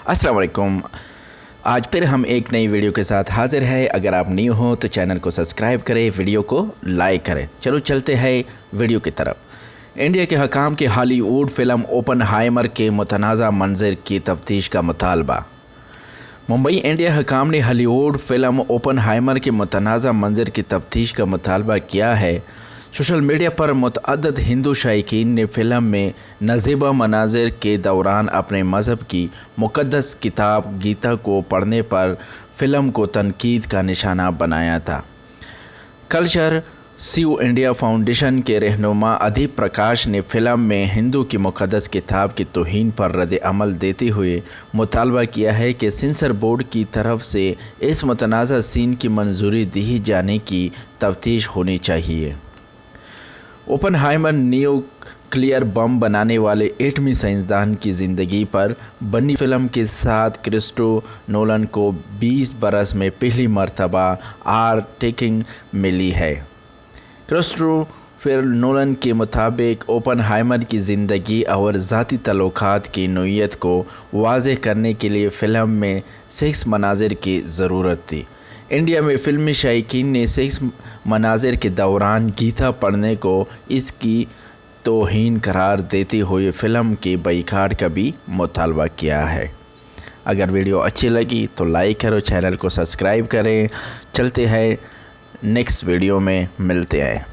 अस्सलाम वालेकुम। आज फिर हम एक नई वीडियो के साथ हाज़िर है। अगर आप न्यू हो तो चैनल को सब्सक्राइब करें, वीडियो को लाइक करें। चलो चलते हैं वीडियो की तरफ। इंडिया के हकाम की हॉलीवुड फिल्म ओपनहाइमर के मुतनाज़ा मंजर की तफ्तीश का मुतालबा। मुंबई इंडिया हकाम ने हॉलीवुड फिल्म ओपनहाइमर के मुतनाज़ा मंजर की तफ्तीश का मुतालबा किया है। सोशल मीडिया पर मुतअद्दिद हिंदू शायकीन ने फ़िल्म में नज़ीबा मनाज़िर के दौरान अपने मज़हब की मुक़द्दस किताब गीता को पढ़ने पर फ़िल्म को तनकीद का निशाना बनाया था। कल्चर सीव इंडिया फाउंडेशन के रहनुमा अदीप प्रकाश ने फ़िल्म में हिंदू की मुक़द्दस किताब की तौहीन पर रद्द अमल देते हुए मुतालबा किया है कि सेंसर बोर्ड की तरफ से इस मुतनाज़ा सीन की मंजूरी दी जाने की तफ्तीश होनी चाहिए। ओपनहाइमर न्यूक्लियर बम बनाने वाले एटमी साइंसदान की ज़िंदगी पर बनी फ़िल्म के साथ क्रिस्टोफर नोलन को 20 बरस में पहली मर्तबा आर टेकिंग मिली है। क्रिस्टोफर नोलन के मुताबिक ओपनहाइमर की ज़िंदगी और ज़ाती तल्लुकात की नोयत को वाज़ेह करने के लिए फ़िल्म में सेक्स मनाज़िर की ज़रूरत थी। इंडिया में फ़िल्मी शायकीन ने सेक्स मनाज़िर के दौरान गीता पढ़ने को इसकी तौहीन करार देते हुए फ़िल्म के बाइकाट का भी मुतालबा किया है। अगर वीडियो अच्छी लगी तो लाइक करो, चैनल को सब्सक्राइब करें। चलते हैं नेक्स्ट वीडियो में मिलते हैं।